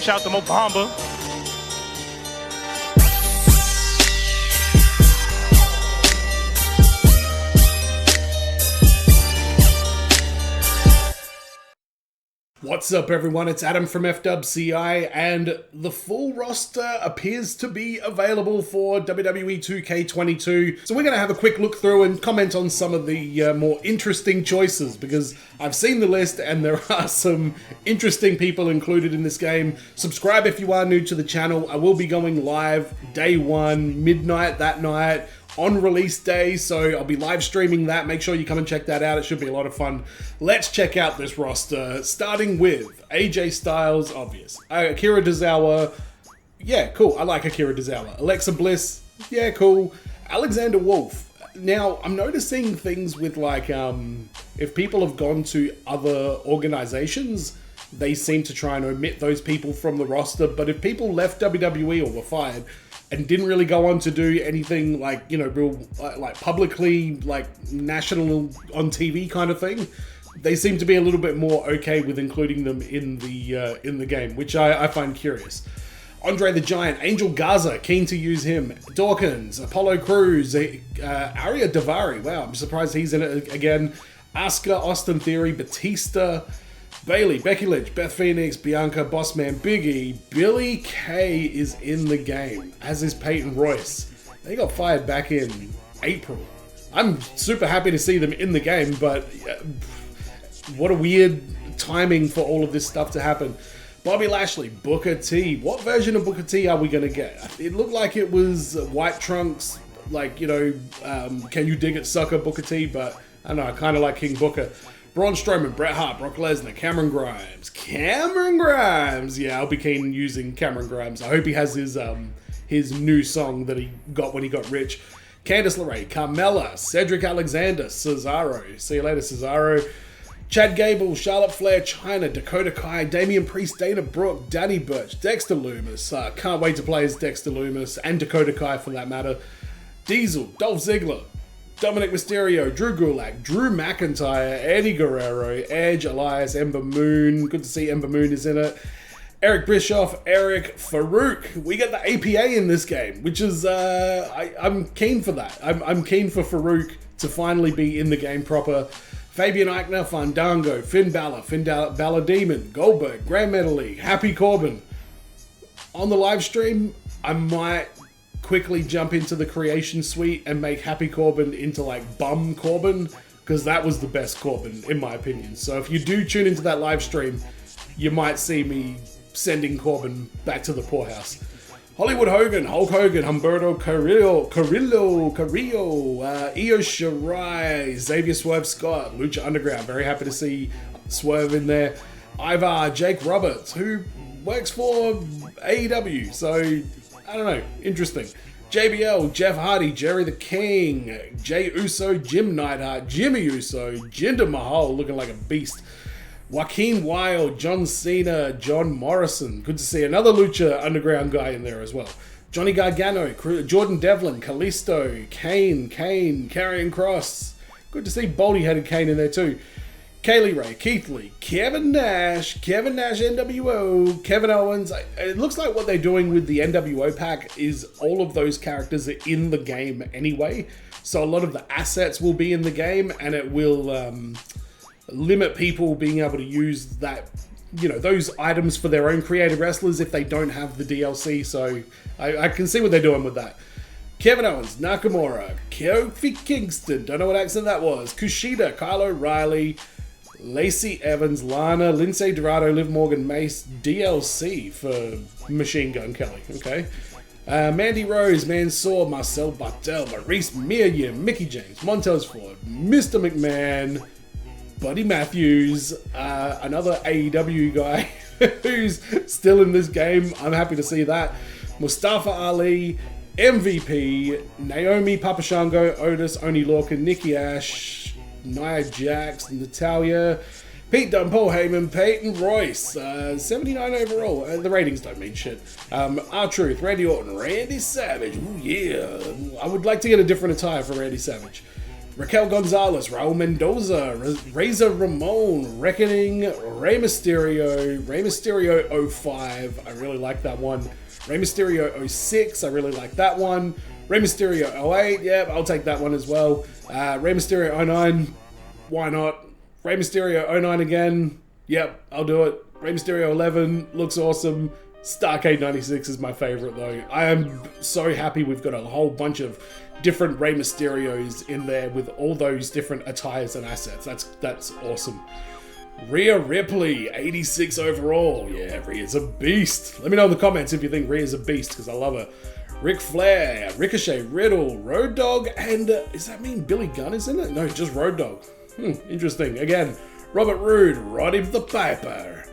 Shout to Mobamba. What's up, everyone? It's Adam from FWCI, and the full roster appears to be available for WWE 2K22. So we're going to have a quick look through and comment on some of the more interesting choices, because I've seen the list and there are some interesting people included in this game. Subscribe if you are new to the channel. I will be going live day one, midnight that night, on release day, so I'll be live streaming that. Make sure you come and check that out. It should be a lot of fun. Let's check out this roster, starting with AJ Styles, obvious. Akira Tozawa, yeah, cool. I like Akira Tozawa. Alexa Bliss, yeah, cool. Alexander Wolf. Now, I'm noticing things with like, if people have gone to other organizations, they seem to try and omit those people from the roster, but if people left WWE or were fired, and didn't really go on to do anything like, you know, real, like publicly, like national on TV kind of thing, they seem to be a little bit more okay with including them in the game, which I find curious. Andre the Giant, Angel Garza, keen to use him. Dawkins, Apollo Crews, Arya Davari, wow, I'm surprised he's in it again. Asuka, Austin Theory, Batista, Bailey, Becky Lynch, Beth Phoenix, Bianca, Bossman, Big E, Billy Kay is in the game, as is Peyton Royce. They got fired back in April. I'm super happy to see them in the game, but what a weird timing for all of this stuff to happen. Bobby Lashley, Booker T. What version of Booker T are we going to get? It looked like it was White Trunks, like, you know, Can You Dig It, Sucker Booker T, but I don't know, I kind of like King Booker. Braun Strowman, Bret Hart, Brock Lesnar, Cameron Grimes. Cameron Grimes! Yeah, I'll be keen using Cameron Grimes. I hope he has his new song that he got when he got rich. Candice LeRae, Carmella, Cedric Alexander, Cesaro. See you later, Cesaro. Chad Gable, Charlotte Flair, Chyna, Dakota Kai, Damian Priest, Dana Brooke, Danny Burch, Dexter Lumis. Can't wait to play as Dexter Lumis and Dakota Kai for that matter. Diesel, Dolph Ziggler, Dominic Mysterio, Drew Gulak, Drew McIntyre, Eddie Guerrero, Edge, Elias, Ember Moon. Good to see Ember Moon is in it. Eric Bischoff, Eric Farouk. We get the APA in this game, which is, I'm keen for that. I'm keen for Farouk to finally be in the game proper. Fabian Eichner, Fandango, Finn Balor Demon, Goldberg, Grand Metalik, Happy Corbin. On the live stream, I might quickly jump into the creation suite and make Happy Corbin into like Bum Corbin, because that was the best Corbin in my opinion. So if you do tune into that live stream, you might see me sending Corbin back to the poorhouse. Hollywood Hogan, Hulk Hogan, Humberto Carrillo, Io Shirai, Xavier Swerve Scott, Lucha Underground. Very happy to see Swerve in there. Ivar, Jake Roberts, who works for AEW, so I don't know, interesting. JBL, Jeff Hardy, Jerry the King, Jay Uso, Jim Neidhart, Jimmy Uso, Jinder Mahal looking like a beast. Joaquin Wilde, John Cena, John Morrison. Good to see another Lucha Underground guy in there as well. Johnny Gargano, Jordan Devlin, Kalisto, Kane, Karrion Kross. Good to see baldy-headed Kane in there too. Kaylee Ray, Keith Lee, Kevin Nash NWO, Kevin Owens. It looks like what they're doing with the NWO pack is all of those characters are in the game anyway. So a lot of the assets will be in the game, and it will limit people being able to use that, you know, those items for their own creative wrestlers if they don't have the DLC. So I can see what they're doing with that. Kevin Owens, Nakamura, Kofi Kingston, don't know what accent that was, Kushida, Kyle O'Reilly, Lacey Evans, Lana, Lindsay Dorado, Liv Morgan, Mace, DLC for Machine Gun Kelly, okay? Mandy Rose, Mansoor, Marcel Bartel, Maurice Miriam, Mickey James, Montez Ford, Mr. McMahon, Buddy Matthews, another AEW guy who's still in this game. I'm happy to see that. Mustafa Ali, MVP, Naomi Papashango, Otis, Oni Lorcan, Nikki Ash, Nia Jax, Natalia, Pete Dunne, Paul Heyman, Peyton Royce, 79 overall. The ratings don't mean shit. R-Truth, Randy Orton, Randy Savage. Ooh, yeah. I would like to get a different attire for Randy Savage. Raquel Gonzalez, Raul Mendoza, Razor Ramon, Reckoning, Rey Mysterio, Rey Mysterio 05, I really like that one. Rey Mysterio 06, I really like that one. Rey Mysterio 08, yeah, I'll take that one as well. Rey Mysterio 09, why not? Rey Mysterio 09 again, yep, I'll do it. Rey Mysterio 11 looks awesome. Starcade 96 is my favorite though. I am so happy we've got a whole bunch of different Rey Mysterios in there with all those different attires and assets. That's awesome. Rhea Ripley, 86 overall. Yeah, Rhea's a beast. Let me know in the comments if you think Rhea's a beast, because I love her. Ric Flair, Ricochet, Riddle, Road Dogg, and does that mean Billy Gunn is in it? No, just Road Dogg. Interesting. Again, Robert Roode, Roddy the Piper,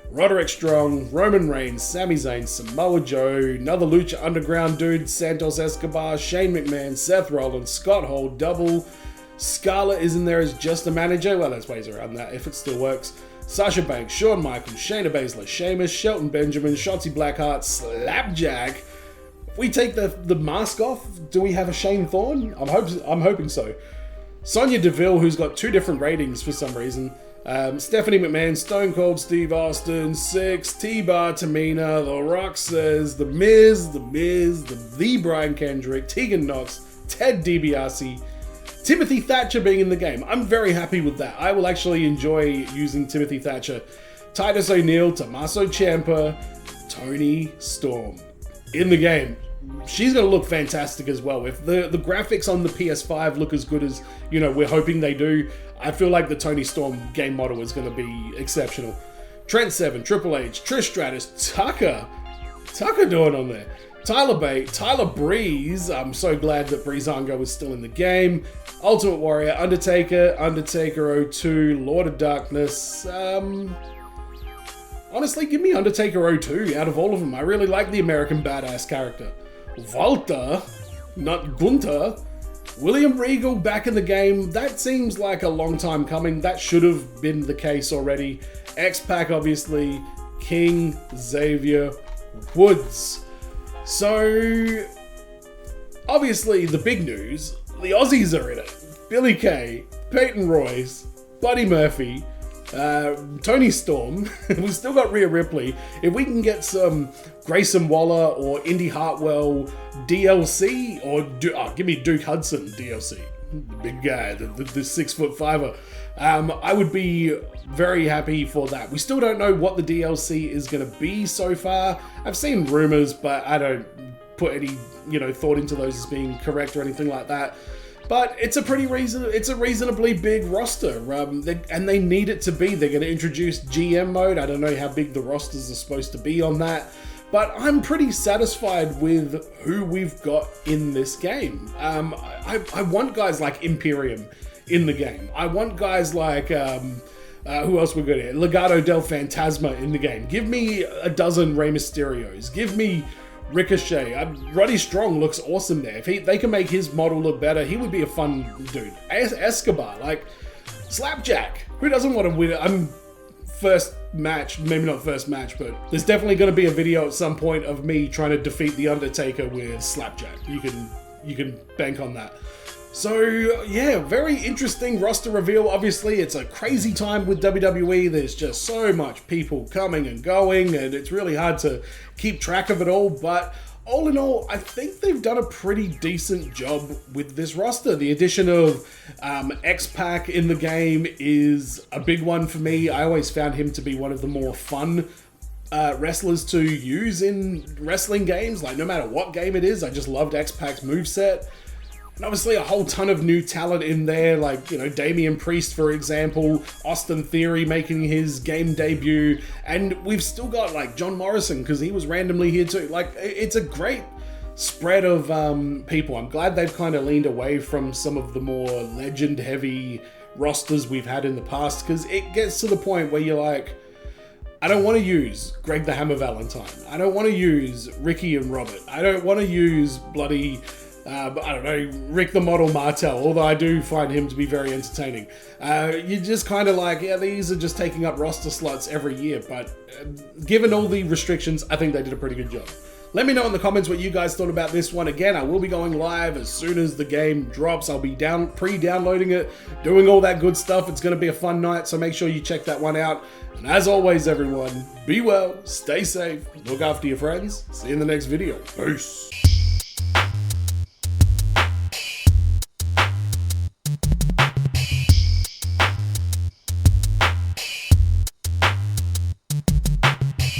Roderick Strong, Roman Reigns, Sami Zayn, Samoa Joe, another Lucha Underground dude, Santos Escobar, Shane McMahon, Seth Rollins, Scott Hall, Double, Scarlett is in there as just a manager. Well, there's ways around that if it still works. Sasha Banks, Shawn Michaels, Shayna Baszler, Sheamus, Shelton Benjamin, Shotzi Blackheart, Slapjack. If we take the mask off, do we have a Shane Thorne? I'm hoping so. Sonya Deville, who's got 2 different ratings for some reason. Stephanie McMahon, Stone Cold Steve Austin, Six, T-Bar Tamina, The Rock Says, The Miz, the Brian Kendrick, Tegan Knox, Ted DiBiase, Timothy Thatcher being in the game. I'm very happy with that. I will actually enjoy using Timothy Thatcher. Titus O'Neil, Tommaso Ciampa, Toni Storm in the game. She's going to look fantastic as well. If the graphics on the PS5 look as good as, you know, we're hoping they do, I feel like the Toni Storm game model is going to be exceptional. Trent Seven, Triple H, Trish Stratus, Tucker doing on there. Tyler Bate, Tyler Breeze. I'm so glad that Breezango is still in the game. Ultimate Warrior, Undertaker 02, Lord of Darkness. Honestly, give me Undertaker 02 out of all of them. I really like the American Badass character. Walter, not Gunther. William Regal back in the game. That seems like a long time coming. That should have been the case already. X-Pac, obviously. King, Xavier, Woods. So, obviously, the big news, the Aussies are in it. Billy Kay, Peyton Royce, Buddy Murphy, Toni Storm. We've still got Rhea Ripley. If we can get some Grayson Waller or Indy Hartwell DLC, or give me Duke Hudson DLC, the big guy, the 6'5". I would be very happy for that. We still don't know what the DLC is going to be so far. I've seen rumors, but I don't put any, thought into those as being correct or anything like that. But it's a reasonably big roster, and they need it to be. They're going to introduce GM mode. I don't know how big the rosters are supposed to be on that, but I'm pretty satisfied with who we've got in this game. I want guys like Imperium in the game. I want guys like, who else we got here? Legado del Fantasma in the game. Give me a dozen Rey Mysterios. Give me Ricochet. Roddy Strong looks awesome there. If they can make his model look better, he would be a fun dude. Escobar, like Slapjack. Who doesn't want to win? First match, maybe not first match, but there's definitely going to be a video at some point of me trying to defeat The Undertaker with Slapjack. You can bank on that. So yeah, very interesting roster reveal. Obviously, it's a crazy time with WWE. There's just so much people coming and going, and it's really hard to keep track of it all. But all in all, I think they've done a pretty decent job with this roster. The addition of X-Pac in the game is a big one for me. I always found him to be one of the more fun wrestlers to use in wrestling games. Like, no matter what game it is, I just loved X-Pac's moveset. And obviously a whole ton of new talent in there, like, Damian Priest, for example, Austin Theory making his game debut, and we've still got, like, John Morrison, because he was randomly here too. Like, it's a great spread of people. I'm glad they've kind of leaned away from some of the more legend-heavy rosters we've had in the past, because it gets to the point where you're like, I don't want to use Greg the Hammer Valentine. I don't want to use Ricky and Robert. I don't want to use bloody... Rick the Model Martel, although I do find him to be very entertaining. You're just kind of like, yeah, these are just taking up roster slots every year, but given all the restrictions, I think they did a pretty good job. Let me know in the comments what you guys thought about this one. Again, I will be going live as soon as the game drops. I'll be pre-downloading it, doing all that good stuff. It's going to be a fun night, so make sure you check that one out. And as always, everyone, be well, stay safe, look after your friends. See you in the next video. Peace.